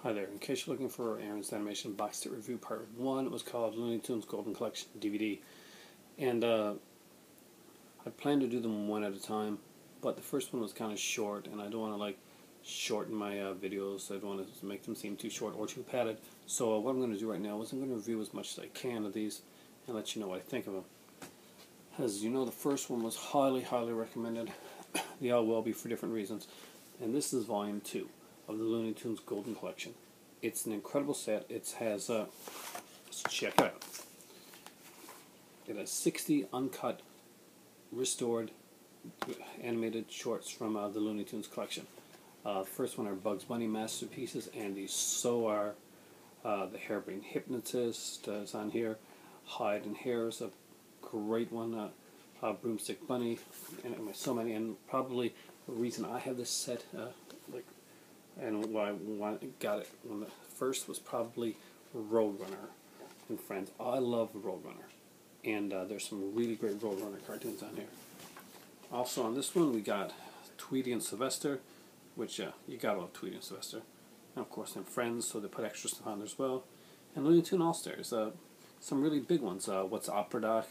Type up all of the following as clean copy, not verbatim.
Hi there. In case you're looking for Aaron's Animation Box Set Review Part 1, it was called Looney Tunes Golden Collection DVD. And I plan to do them one at a time, but the first one was kind of short, and I don't want to shorten my videos. I don't want to make them seem too short or too padded. So what I'm going to do right now is I'm going to review as much as I can of these and let you know what I think of them. As you know, the first one was highly recommended. They all will be for different reasons. And this is Volume 2 of the Looney Tunes Golden Collection. It's an incredible set. It has, let's check it out. It has 60 uncut, restored, animated shorts from the Looney Tunes collection. The first one are Bugs Bunny masterpieces, and these so are the Hairbrain Hypnotist is on here. Hide and Hair is a great one. Broomstick Bunny, and so many. And probably the reason I have this set, and why I got it when the first was probably Roadrunner and Friends. I love Roadrunner, and there's some really great Roadrunner cartoons on here. Also on this one we got Tweety and Sylvester, which you gotta love Tweety and Sylvester, and of course then Friends, so they put extra stuff on there as well. And Looney Tunes All Stars, some really big ones. What's Opera Doc,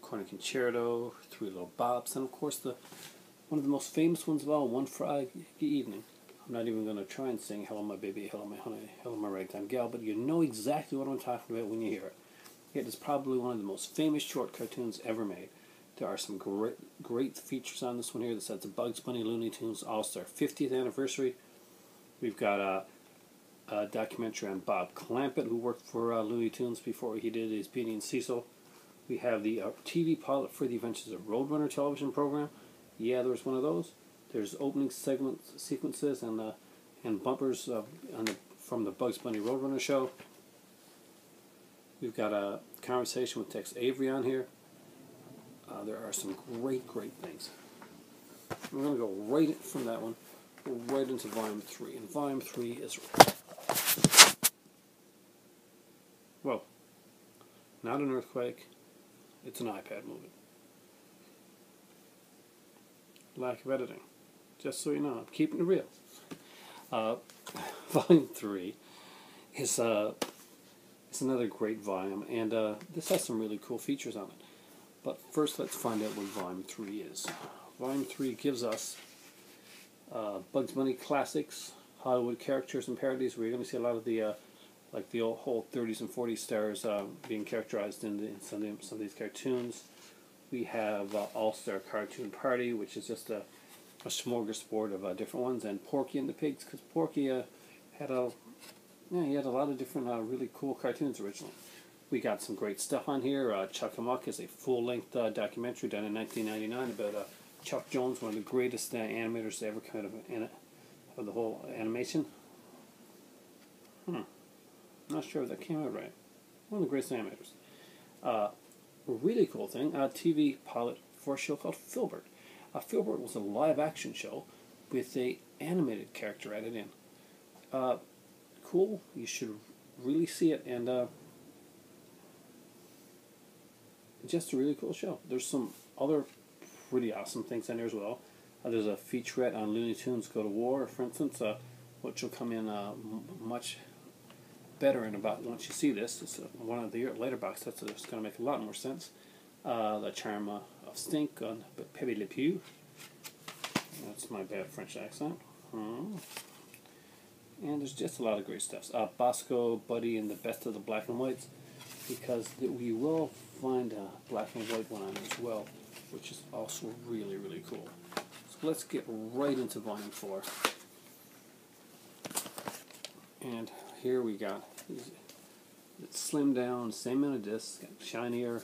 Corny Concerto, Three Little Bops, and of course one of the most famous ones of all, One Froggy Evening. I'm not even going to try and sing Hello My Baby, Hello My Honey, Hello My Ragtime Gal, but you know exactly what I'm talking about when you hear it. It is probably one of the most famous short cartoons ever made. There are some great features on this one here that says the Bugs Bunny Looney Tunes All-Star 50th Anniversary. We've got a documentary on Bob Clampett, who worked for Looney Tunes before he did his Beanie and Cecil. We have the TV pilot for the Adventures of Roadrunner television program. Yeah, there was one of those. There's opening sequences and bumpers from the Bugs Bunny Roadrunner show. We've got a conversation with Tex Avery on here. There are some great things. We're going to go right from that one, right into Volume 3. And Volume 3 is, well, not an earthquake. It's an iPad movie. Lack of editing. Just so you know, I'm keeping it real. Volume 3 is another great volume, and this has some really cool features on it. But first, let's find out what Volume 3 is. Volume 3 gives us Bugs Bunny classics, Hollywood characters and parodies, where you're going to see a lot of the the whole 30s and 40s stars being characterized in some of these cartoons. We have All-Star Cartoon Party, which is just a smorgasbord of different ones, and Porky and the Pigs, because Porky had a lot of different really cool cartoons originally. We got some great stuff on here. Chuck-a-Muck is a full-length documentary done in 1999 about Chuck Jones, one of the greatest animators to ever come out of the whole animation. Not sure if that came out right. One of the greatest animators. A really cool thing, a TV pilot for a show called Filbert. Filbert was a live-action show with a animated character added in. Cool. You should really see it, and just a really cool show. There's some other pretty awesome things in there as well. There's a featurette on Looney Tunes Go to War, for instance, which will come in much better in about once you see this. It's one of the later box sets, so it's going to make a lot more sense. The Charm of Stink on Pepe Le Pew. That's my bad French accent. And there's just a lot of great stuff. Bosco, Buddy, and the Best of the Black and Whites, because we will find a black and white one on there as well, which is also really cool. So let's get right into Volume 4. And here we got it's slimmed down, same amount of discs, shinier.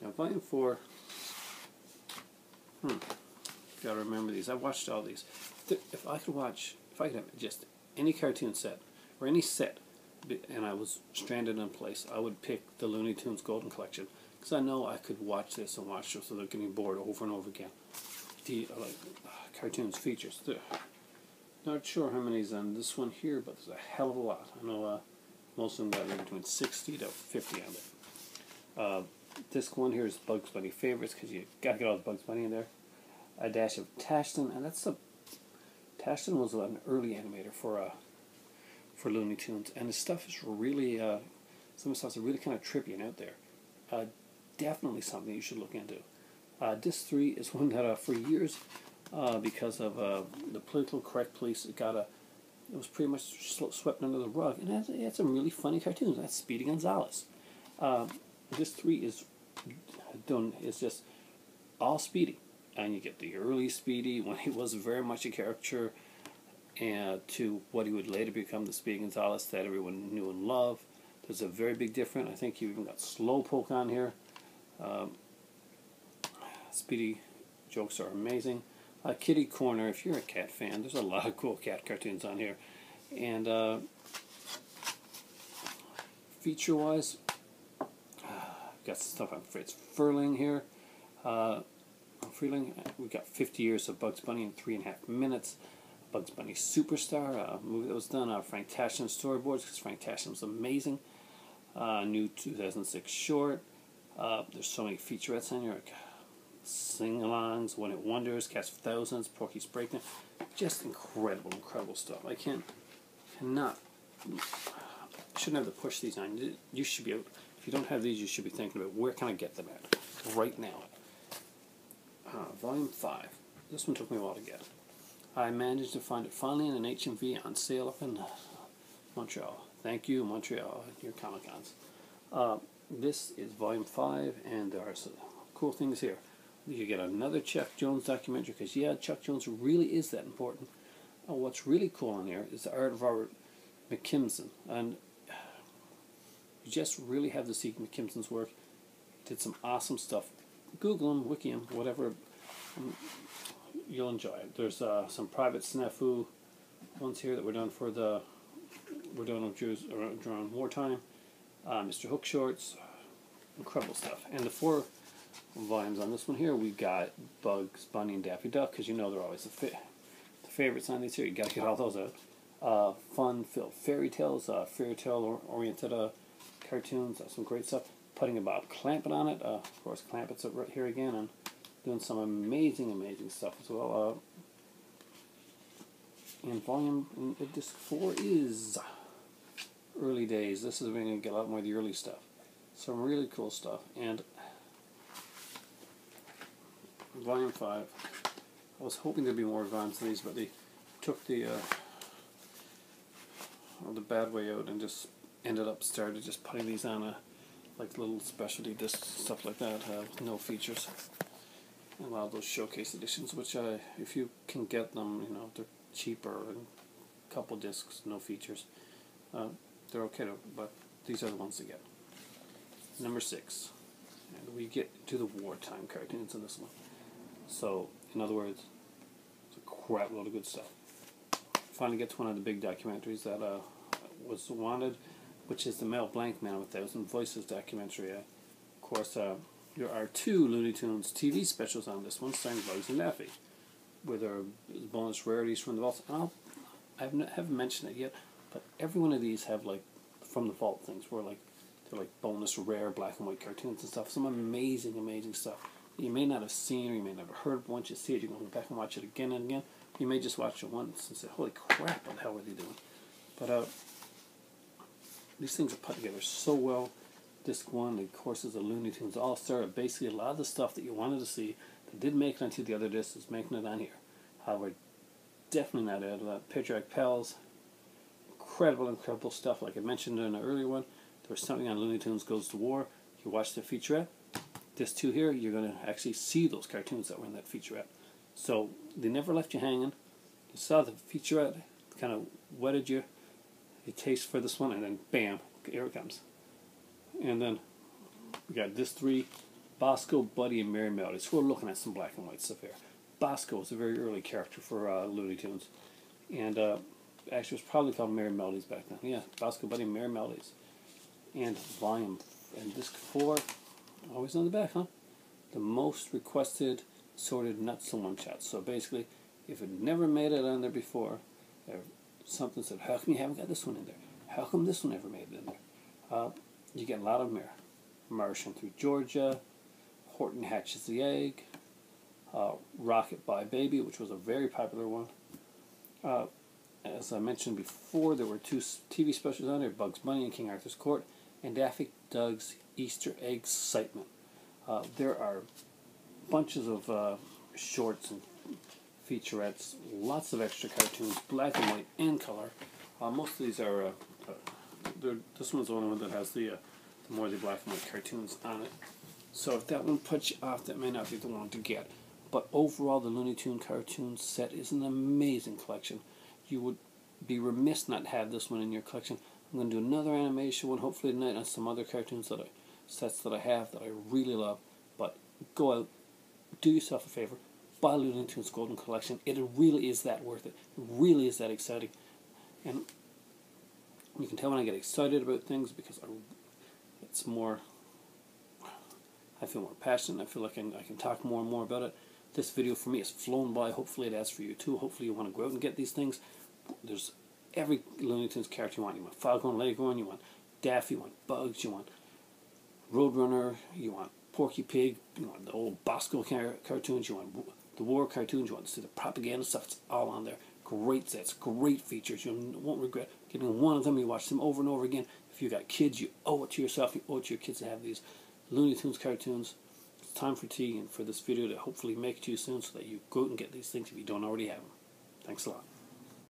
Now Volume 4, gotta remember these. I watched all these. If I could have just any cartoon set, or any set, and I was stranded in a place, I would pick the Looney Tunes Golden Collection, because I know I could watch this and watch this without getting bored over and over again. The cartoons features. Not sure how many's on this one here, but there's a hell of a lot. I know most of them got between 60 to 50 on it. This one here is Bugs Bunny favorites, because you got to get all the Bugs Bunny in there. A dash of Tashton, and that's a Tashlin was an early animator for Looney Tunes, and his stuff is really some of the stuff is really kind of trippy and out there. Definitely something you should look into. Disc 3 is one that for years, because of the political correct police, it was pretty much swept under the rug, and it had some really funny cartoons. That's Speedy Gonzales. Disc 3 is just all Speedy, and you get the early Speedy when he was very much a caricature, and to what he would later become, the Speedy Gonzales that everyone knew and loved. There's a very big difference. I think you even got Slowpoke on here. Speedy jokes are amazing. Kitty Corner, if you're a cat fan, there's a lot of cool cat cartoons on here. And feature-wise, got stuff on Fritz Fröhling here. We've got 50 years of Bugs Bunny in 3.5 minutes. Bugs Bunny Superstar, a movie that was done. Frank Tashlin storyboards, because Frank Tashlin was amazing. New 2006 short. There's so many featurettes on here, like sing-alongs, One Hit Wonders, Cast of Thousands, Porky's Breakdown. Just incredible stuff. I shouldn't have to push these on. You should be able, if you don't have these, you should be thinking about where can I get them at right now. Volume 5. This one took me a while to get. I managed to find it finally in an HMV on sale up in Montreal. Thank you, Montreal, your Comic-Cons. This is Volume 5, and there are some cool things here. You get another Chuck Jones documentary, because yeah, Chuck Jones really is that important. What's really cool on here is the art of Robert McKimson, and you just really have to see McKimson's work. He did some awesome stuff. Google him, wiki him, whatever. You'll enjoy it. There's some private snafu ones here that we're done during wartime. Mr. Hook shorts, incredible stuff. And the 4 volumes on this one here, we got Bugs Bunny and Daffy Duck, because you know they're always the favorites on these here. You got to get all those out. Fun-filled fairy tales, fairy tale oriented cartoons, some great stuff. Putting about Clampett on it. Of course, Clampett's right here again, and doing some amazing stuff as well. And disc 4 is early days. This is when you get a lot more of the early stuff. Some really cool stuff. And Volume 5, I was hoping there'd be more volumes of these, but they took the bad way out and just started just putting these on like little specialty discs, stuff like that, with no features. And a lot of those showcase editions, which if you can get them, they're cheaper, and a couple discs, no features. They're okay, but these are the ones to get. Number 6, and we get to the wartime cartoons in this one. So, in other words, it's a crap load of good stuff. Finally get to one of the big documentaries that was wanted, which is the Mel Blanc Man with 1,000 Voices documentary. Of course, there are 2 Looney Tunes TV specials on this one, starring Bugs and Daffy, with their bonus rarities from the vaults. And I haven't mentioned it yet, but every one of these have like from the vault things where they're like bonus rare black and white cartoons and stuff. Some amazing stuff that you may not have seen or you may not have heard. But once you see it, you're going to go back and watch it again and again. You may just watch it once and say, "Holy crap! What the hell are they doing?" But these things are put together so well. Disc 1, of course, is a Looney Tunes All-Star. Basically, a lot of the stuff that you wanted to see that did make it onto the other discs is making it on here. We're definitely not out of that. Patriarch Pals, incredible stuff. Like I mentioned in an earlier one, there was something on Looney Tunes Goes to War. You watch the featurette. Disc 2 here, you're going to actually see those cartoons that were in that featurette. So they never left you hanging. You saw the featurette, kind of whetted your taste for this one, and then bam, here it comes. And then we got Disc 3, Bosco, Buddy, and Merry Melody. So we're looking at some black and white stuff here. Bosco was a very early character for Looney Tunes, and actually it was probably called Merry Melodies back then. Yeah, Bosco, Buddy, and Merry Melodies. And Disc 4, always on the back, huh? The most requested sorted nuts and one-shots. So basically, if it never made it on there before, something said, "How come you haven't got this one in there? How come this one never made it in there?" You get a lot of them here. Martian Through Georgia, Horton Hatches the Egg, Rocket Bye Baby, which was a very popular one. Uh, as I mentioned before, there were 2 TV specials on there, Bugs Bunny and King Arthur's Court, and Daffy Duck's Easter Egg Excitement. There are bunches of shorts and featurettes, lots of extra cartoons, black and white and color. Most of these are, this one's the only one that has the more of the black and white cartoons on it. So if that one puts you off, that may not be the one to get. But overall, the Looney Tunes cartoon set is an amazing collection. You would be remiss not to have this one in your collection. I'm going to do another animation one, hopefully tonight, on some other cartoons sets that I have that I really love. But go out, do yourself a favor, buy Looney Tunes Golden Collection. It really is that worth it. It really is that exciting. And you can tell when I get excited about things because it's more, I feel more passionate. I feel like I can talk more and more about it. This video for me has flown by. Hopefully it has for you too. Hopefully you want to go out and get these things. There's every Looney Tunes character you want. You want Falcon, Leghorn, you want Daffy, you want Bugs, you want Roadrunner, you want Porky Pig, you want the old Bosco cartoons, you want the war cartoons, you want to see the propaganda stuff. It's all on there. Great sets, great features. You won't regret getting one of them. You watch them over and over again. If you got kids, you owe it to yourself. You owe it to your kids to have these Looney Tunes cartoons. It's time for tea and for this video to hopefully make it to you soon so that you go out and get these things if you don't already have them. Thanks a lot.